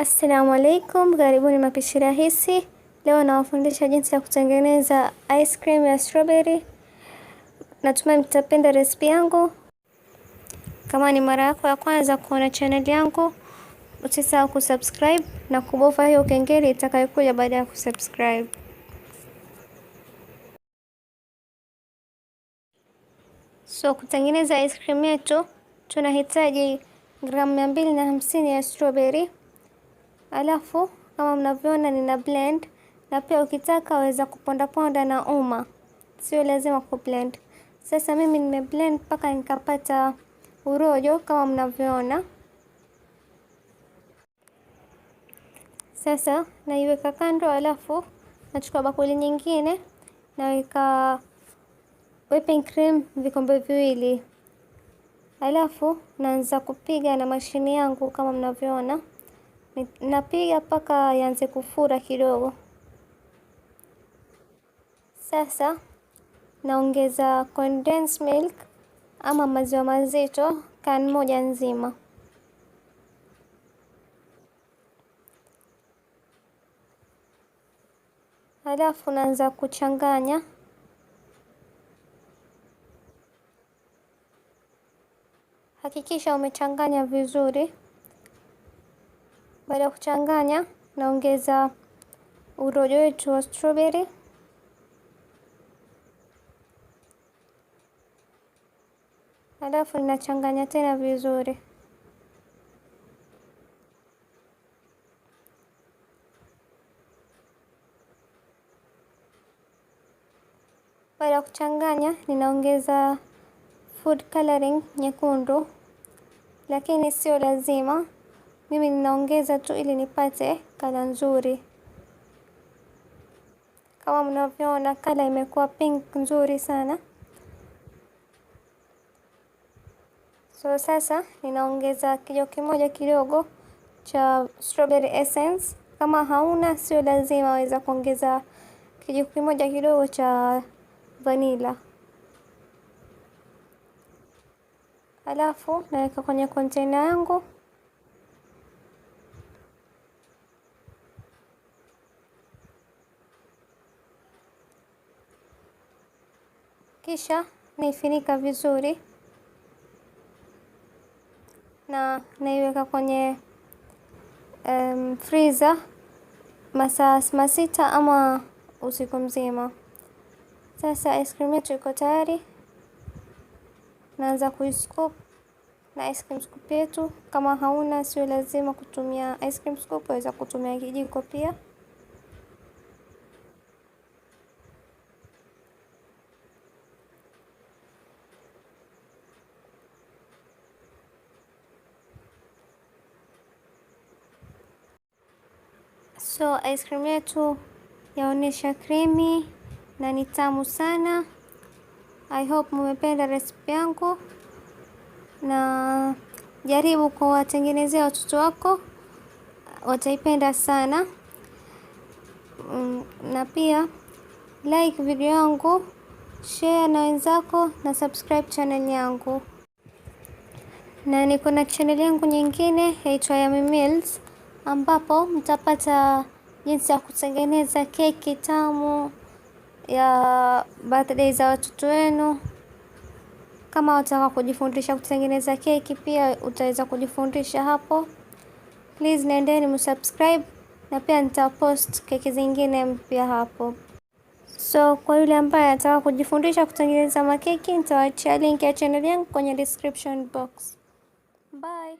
Assalamu alaikum, karibuni mapishi rahisi. Leo nawafundisha jinsi ya kutengeneza ice cream ya strawberry. Natumai mtapenda recipe yangu. Kama ni mara yako ya kwanza kuona channel yangu, usisahau kusubscribe na kubofya hiyo kengele itakayokuja baada ya kusubscribe. So kutengeneza ice cream yetu tunahitaji gramu 250 ya strawberry. Alafu kama mnavyoona nina blend, na pia ukitaka waweza kuponda ponda na uma, sio lazima kublend. Sasa mimi nimeblend mpaka nikapata urojo kama mnavyoona. Sasa naiweka kando, alafu nachukua bakuli nyingine naweka whipping cream vikombe 2. Alafu naanza kupiga na mashini yangu kama mnavyoona. Napiga mpaka yaanze kufura kidogo. Sasa naongeza condensed milk ama maziwa mazito can moja nzima. Halafu naanza kuchanganya. Hakikisha umechanganya vizuri. Baada ya kuchanganya, naongeza urojo wetu wa strawberry. Halafu ninachanganya tena vizuri. Baada ya kuchanganya, ninaongeza food coloring nyekundu, lakini sio lazima. Mimi ninaongeza tu ili nipate kala nzuri. Kama mnavyoona kala imekuwa pink nzuri sana. So sasa ninaongeza kijiko kimoja kidogo cha strawberry essence. Kama hauna sio lazima, waweza kuongeza kijiko kimoja kidogo cha vanilla. Alafu naweka kwenye container yangu. Kisha naifunika vizuri na naiweka kwenye freezer masaa 6 ama usiku mzima. Sasa ice cream yetu iko tayari. Naanza kuiscoop na ice cream scoop yetu. Kama hauna sio lazima kutumia ice cream scoop, waweza kutumia kijiko pia. So ice cream yetu yaonesha creamy na ni tamu sana. I hope mmependa recipe yangu, na jaribu kuwatengenezea watoto wako, wataipenda sana. Na pia like video yangu, share na wenzako, na subscribe channel yangu. Na niko na channel yangu nyingine yaitwa Yummy Meals, ambapo mtapata jinsi ya kutengeneza keki tamu ya birthday za watoto wenu. Kama wataka kujifundisha kutengeneza keki pia utaweza kujifundisha hapo. Please nendeni msubscribe, na pia nitapost keki zingine mpya hapo. So kwa yule ambaye anataka kujifundisha kutengeneza makeki, nitawaachia link ya channel yangu kwenye description box. Bye.